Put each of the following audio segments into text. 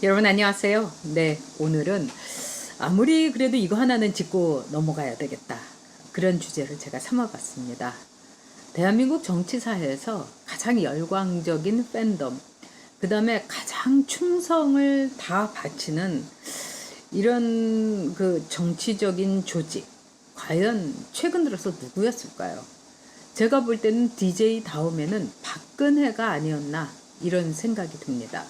여러분 안녕하세요. 네, 오늘은 아무리 그래도 이거 하나는 짚고 넘어가야 되겠다. 그런 주제를 제가 삼아봤습니다. 대한민국 정치사에서 가장 열광적인 팬덤, 그 다음에 가장 충성을 다 바치는 이런 그 정치적인 조직, 과연 최근 들어서 누구였을까요? 제가 볼 때는 DJ 다음에는 박근혜가 아니었나 이런 생각이 듭니다.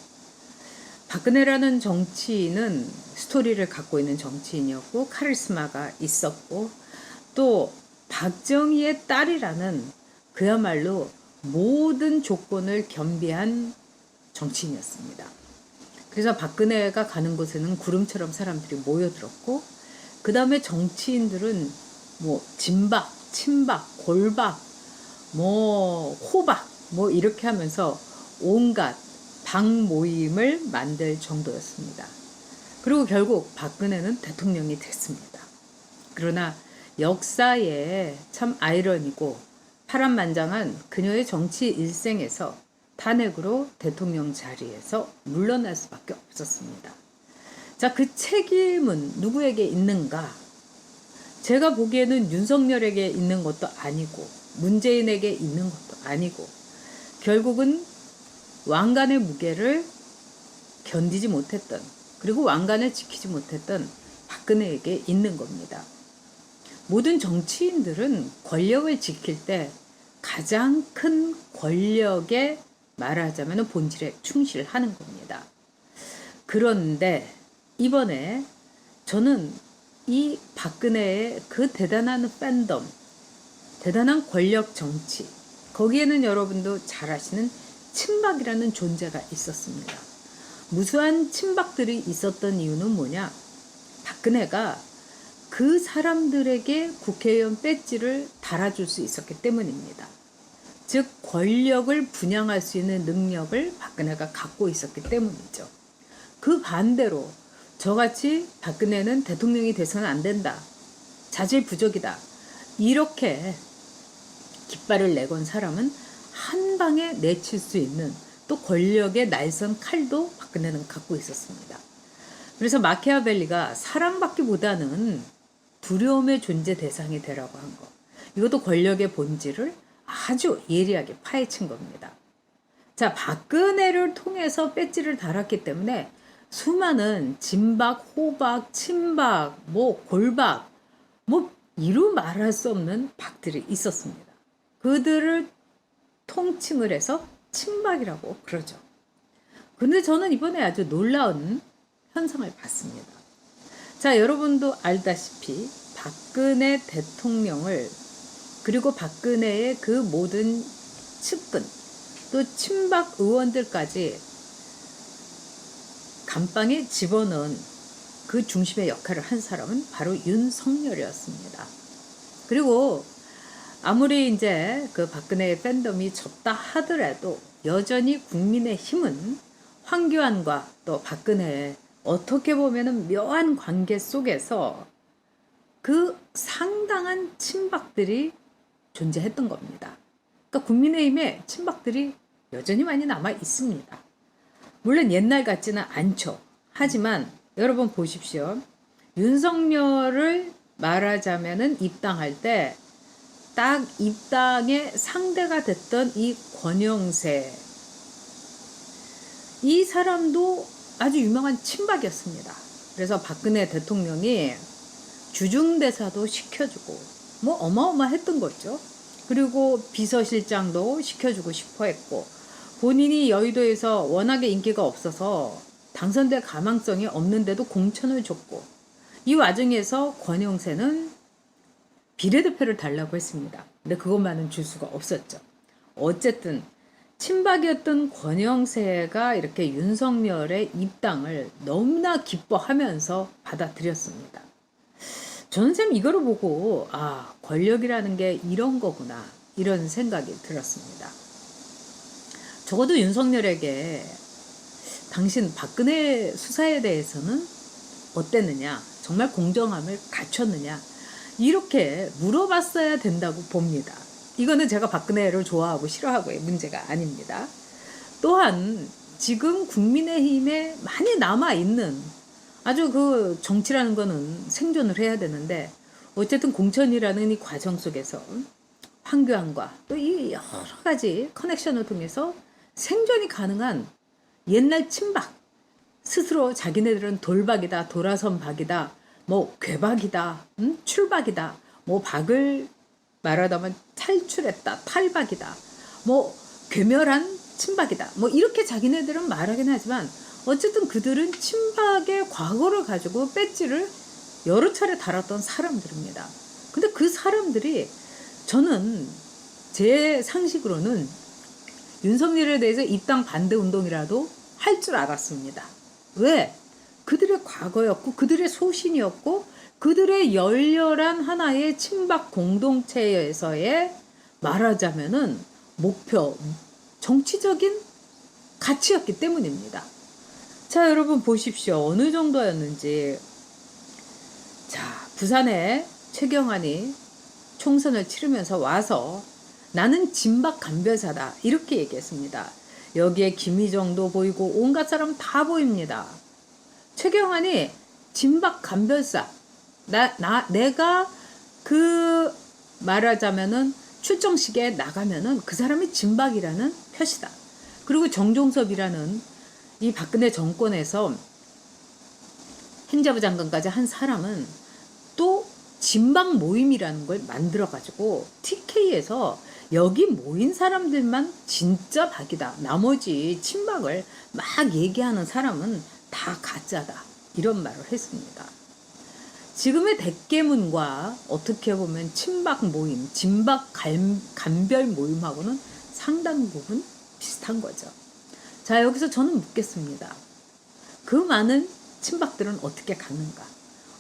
박근혜라는 정치인은 스토리를 갖고 있는 정치인이었고 카리스마가 있었고 또 박정희의 딸이라는 그야말로 모든 조건을 겸비한 정치인이었습니다. 그래서 박근혜가 가는 곳에는 구름처럼 사람들이 모여들었고 그 다음에 정치인들은 뭐 진박, 친박, 골박, 뭐 호박 뭐 이렇게 하면서 온갖 당 모임을 만들 정도였습니다. 그리고 결국 박근혜는 대통령이 됐습니다. 그러나 역사에 참 아이러니고 파란만장한 그녀의 정치 일생에서 탄핵으로 대통령 자리에서 물러날 수밖에 없었습니다. 자, 그 책임은 누구에게 있는가? 제가 보기에는 윤석열에게 있는 것도 아니고 문재인에게 있는 것도 아니고 결국은 왕관의 무게를 견디지 못했던, 그리고 왕관을 지키지 못했던 박근혜에게 있는 겁니다. 모든 정치인들은 권력을 지킬 때 가장 큰 권력에 말하자면 본질에 충실하는 겁니다. 그런데 이번에 저는 이 박근혜의 그 대단한 팬덤, 대단한 권력 정치, 거기에는 여러분도 잘 아시는 친박이라는 존재가 있었습니다. 무수한 친박들이 있었던 이유는 뭐냐? 박근혜가 그 사람들에게 국회의원 배지를 달아줄 수 있었기 때문입니다. 즉 권력을 분양할 수 있는 능력을 박근혜가 갖고 있었기 때문이죠. 그 반대로 저같이 박근혜는 대통령이 돼서는 안 된다, 자질부족이다, 이렇게 깃발을 내건 사람은 한 방에 내칠 수 있는 또 권력의 날선 칼도 박근혜는 갖고 있었습니다. 그래서 마키아벨리가 사랑받기보다는 두려움의 존재 대상이 되라고 한 거, 이것도 권력의 본질을 아주 예리하게 파헤친 겁니다. 자, 박근혜를 통해서 배지를 달았기 때문에 수많은 진박, 호박, 친박, 뭐 골박, 뭐 이루 말할 수 없는 박들이 있었습니다. 그들을 통칭을 해서 친박이라고 그러죠. 근데 저는 이번에 아주 놀라운 현상을 봤습니다. 자, 여러분도 알다시피 박근혜 대통령을, 그리고 박근혜의 그 모든 측근, 또 친박 의원들까지 감방에 집어넣은 그 중심의 역할을 한 사람은 바로 윤석열이었습니다. 그리고 아무리 이제 그 박근혜의 팬덤이 졌다 하더라도 여전히 국민의힘은 황교안과 또 박근혜의 어떻게 보면은 묘한 관계 속에서 그 상당한 친박들이 존재했던 겁니다. 그러니까 국민의힘에 친박들이 여전히 많이 남아 있습니다. 물론 옛날 같지는 않죠. 하지만 여러분 보십시오. 윤석열을 말하자면은 입당할 때 딱 입당의 상대가 됐던 이 권영세, 이 사람도 아주 유명한 친박이었습니다. 그래서 박근혜 대통령이 주중대사도 시켜주고 뭐 어마어마했던 거죠. 그리고 비서실장도 시켜주고 싶어 했고, 본인이 여의도에서 워낙에 인기가 없어서 당선될 가망성이 없는데도 공천을 줬고, 이 와중에서 권영세는 비례대표를 달라고 했습니다. 근데 그것만은 줄 수가 없었죠. 어쨌든 친박이었던 권영세가 이렇게 윤석열의 입당을 너무나 기뻐하면서 받아들였습니다. 저는 참 이거를 보고 권력이라는 게 이런 거구나, 이런 생각이 들었습니다. 적어도 윤석열에게 당신 박근혜 수사에 대해서는 어땠느냐, 정말 공정함을 갖췄느냐, 이렇게 물어봤어야 된다고 봅니다. 이거는 제가 박근혜를 좋아하고 싫어하고의 문제가 아닙니다. 또한 지금 국민의힘에 많이 남아있는 아주 그 정치라는 거는 생존을 해야 되는데 어쨌든 공천이라는 이 과정 속에서 황교안과 또 이 여러 가지 커넥션을 통해서 생존이 가능한 옛날 친박, 스스로 자기네들은 돌박이다, 돌아선 박이다, 뭐 괴박이다, 출박이다, 뭐 박을 말하다면 탈출했다, 탈박이다, 뭐 괴멸한 친박이다, 뭐 이렇게 자기네들은 말하긴 하지만 어쨌든 그들은 친박의 과거를 가지고 배지를 여러 차례 달았던 사람들입니다. 근데 그 사람들이 저는 제 상식으로는 윤석열에 대해서 입당 반대 운동이라도 할 줄 알았습니다. 왜? 그들의 과거였고 그들의 소신이었고 그들의 열렬한 하나의 친박 공동체에서의 말하자면은 목표, 정치적인 가치였기 때문입니다. 자, 여러분 보십시오. 어느 정도였는지. 자, 부산에 최경환이 총선을 치르면서 와서 나는 진박 간별사다 이렇게 얘기했습니다. 여기에 김희정도 보이고 온갖 사람 다 보입니다. 최경환이 진박 간별사, 내가 그 말하자면은 출정식에 나가면은 그 사람이 진박이라는 표시다. 그리고 정종섭이라는 이 박근혜 정권에서 행자부 장관까지 한 사람은 또 진박 모임이라는 걸 만들어가지고 TK에서 여기 모인 사람들만 진짜 박이다. 나머지 친박을 막 얘기하는 사람은 다 가짜다. 이런 말을 했습니다. 지금의 대깨문과 어떻게 보면 친박 모임, 진박 간별 모임하고는 상당 부분 비슷한 거죠. 자, 여기서 저는 묻겠습니다. 그 많은 친박들은 어떻게 갔는가?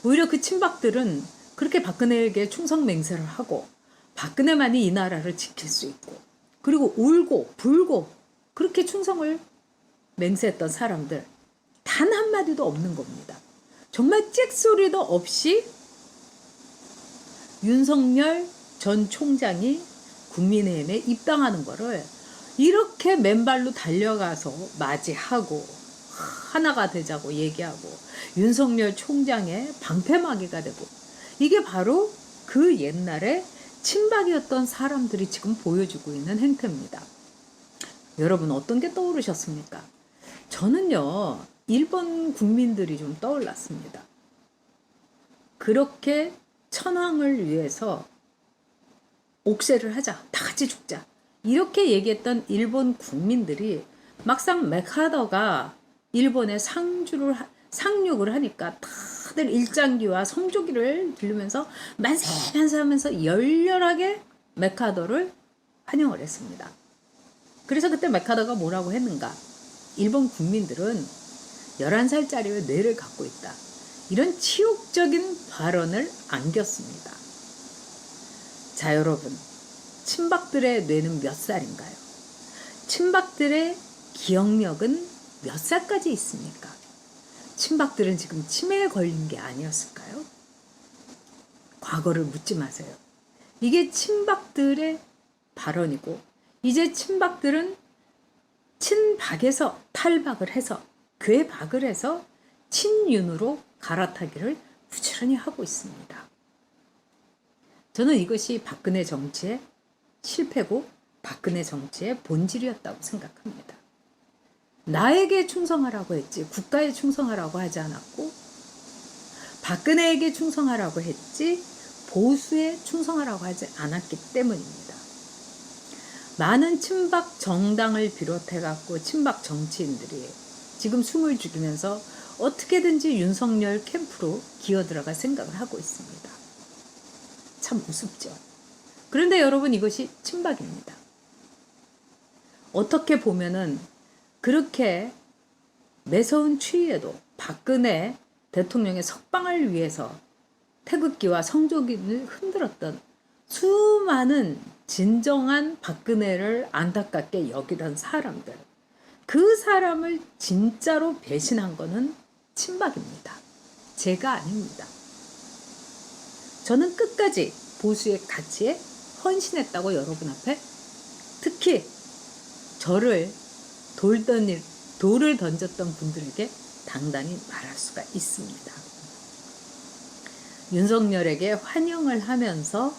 오히려 그 친박들은 그렇게 박근혜에게 충성 맹세를 하고 박근혜만이 이 나라를 지킬 수 있고 그리고 울고 불고 그렇게 충성을 맹세했던 사람들 단 한마디도 없는 겁니다. 정말 찍소리도 없이 윤석열 전 총장이 국민의힘에 입당하는 거를 이렇게 맨발로 달려가서 맞이하고 하나가 되자고 얘기하고 윤석열 총장의 방패막이가 되고 이게 바로 그 옛날에 친박이었던 사람들이 지금 보여주고 있는 행태입니다. 여러분 어떤 게 떠오르셨습니까? 저는요 일본 국민들이 좀 떠올랐습니다. 그렇게 천황을 위해서 옥새를 하자, 다 같이 죽자 이렇게 얘기했던 일본 국민들이 막상 맥하더가 일본에 상륙을 하니까 다들 일장기와 성조기를 들으면서 만세 하면서 열렬하게 맥하더를 환영을 했습니다. 그래서 그때 맥하더가 뭐라고 했는가? 일본 국민들은 11살짜리의 뇌를 갖고 있다. 이런 치욕적인 발언을 안겼습니다. 자, 여러분. 친박들의 뇌는 몇 살인가요? 친박들의 기억력은 몇 살까지 있습니까? 친박들은 지금 치매에 걸린 게 아니었을까요? 과거를 묻지 마세요. 이게 친박들의 발언이고 이제 친박들은 친박에서 탈박을 해서 괴박을 해서 친윤으로 갈아타기를 부지런히 하고 있습니다. 저는 이것이 박근혜 정치의 실패고 박근혜 정치의 본질이었다고 생각합니다. 나에게 충성하라고 했지 국가에 충성하라고 하지 않았고 박근혜에게 충성하라고 했지 보수에 충성하라고 하지 않았기 때문입니다. 많은 친박 정당을 비롯해갖고 친박 정치인들이 지금 숨을 죽이면서 어떻게든지 윤석열 캠프로 기어들어갈 생각을 하고 있습니다. 참 우습죠. 그런데 여러분 이것이 친박입니다. 어떻게 보면은 그렇게 매서운 추위에도 박근혜 대통령의 석방을 위해서 태극기와 성조기를 흔들었던 수많은 진정한 박근혜를 안타깝게 여기던 사람들, 그 사람을 진짜로 배신한 거는 친박입니다. 제가 아닙니다. 저는 끝까지 보수의 가치에 헌신했다고 여러분 앞에 특히 저를 돌을 던졌던 분들에게 당당히 말할 수가 있습니다. 윤석열에게 환영을 하면서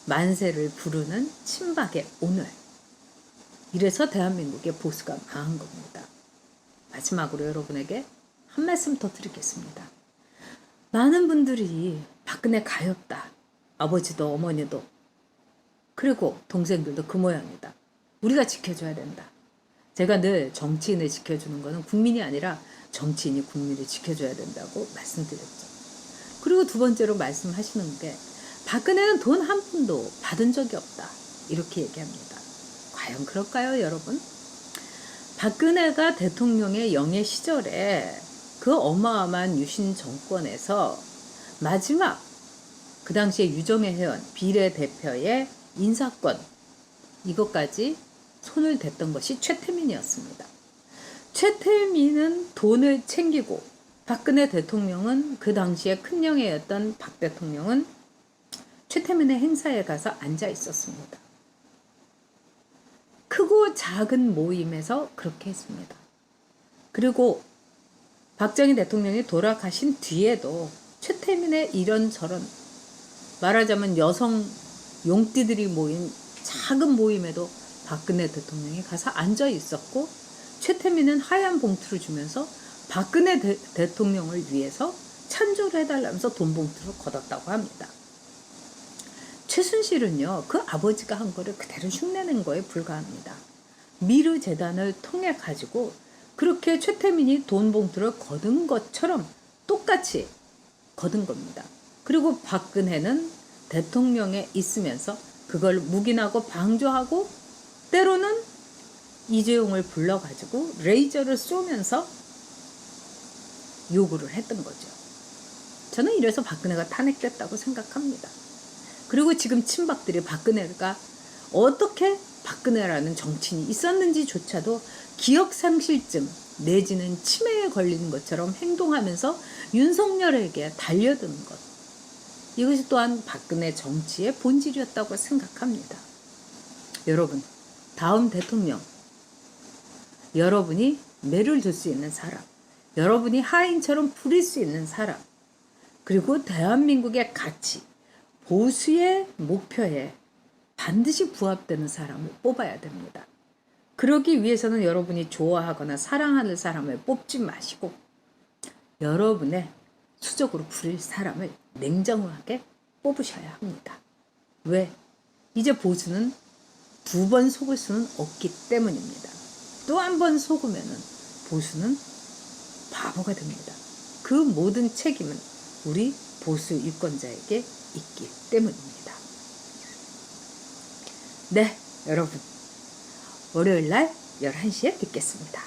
만세를 부르는 친박의 오늘. 이래서 대한민국의 보수가 망한 겁니다. 마지막으로 여러분에게 한 말씀 더 드리겠습니다. 많은 분들이 박근혜 가엾다. 아버지도 어머니도 그리고 동생들도 그 모양이다. 우리가 지켜줘야 된다. 제가 늘 정치인을 지켜주는 것은 국민이 아니라 정치인이 국민을 지켜줘야 된다고 말씀드렸죠. 그리고 두 번째로 말씀하시는 게 박근혜는 돈 한 푼도 받은 적이 없다. 이렇게 얘기합니다. 과연 그럴까요, 여러분? 박근혜가 대통령의 영예 시절에 그 어마어마한 유신 정권에서 마지막 그 당시에 유정혜 회원 비례대표의 인사권 이것까지 손을 댔던 것이 최태민이었습니다. 최태민은 돈을 챙기고 박근혜 대통령은 그 당시에 큰형이었던 박 대통령은 최태민의 행사에 가서 앉아 있었습니다. 크고 작은 모임에서 그렇게 했습니다. 그리고 박정희 대통령이 돌아가신 뒤에도 최태민의 이런저런 말하자면 여성 용띠들이 모인 작은 모임에도 박근혜 대통령이 가서 앉아 있었고 최태민은 하얀 봉투를 주면서 박근혜 대통령을 위해서 찬조를 해달라면서 돈 봉투를 걷었다고 합니다. 최순실은요, 그 아버지가 한 거를 그대로 흉내낸 거에 불과합니다. 미르 재단을 통해 가지고 그렇게 최태민이 돈 봉투를 거둔 것처럼 똑같이 거둔 겁니다. 그리고 박근혜는 대통령에 있으면서 그걸 묵인하고 방조하고 때로는 이재용을 불러가지고 레이저를 쏘면서 요구를 했던 거죠. 저는 이래서 박근혜가 탄핵됐다고 생각합니다. 그리고 지금 친박들이 박근혜가 어떻게 박근혜라는 정치인이 있었는지조차도 기억상실증 내지는 치매에 걸리는 것처럼 행동하면서 윤석열에게 달려드는 것. 이것이 또한 박근혜 정치의 본질이었다고 생각합니다. 여러분, 다음 대통령, 여러분이 매를 줄 수 있는 사람, 여러분이 하인처럼 부릴 수 있는 사람, 그리고 대한민국의 가치, 보수의 목표에 반드시 부합되는 사람을 뽑아야 됩니다. 그러기 위해서는 여러분이 좋아하거나 사랑하는 사람을 뽑지 마시고 여러분의 수적으로 부릴 사람을 냉정하게 뽑으셔야 합니다. 왜? 이제 보수는 두 번 속을 수는 없기 때문입니다. 또 한 번 속으면은 보수는 바보가 됩니다. 그 모든 책임은 우리 보수 유권자에게 있기 때문입니다. 네, 여러분. 월요일 날 11시에 뵙겠습니다.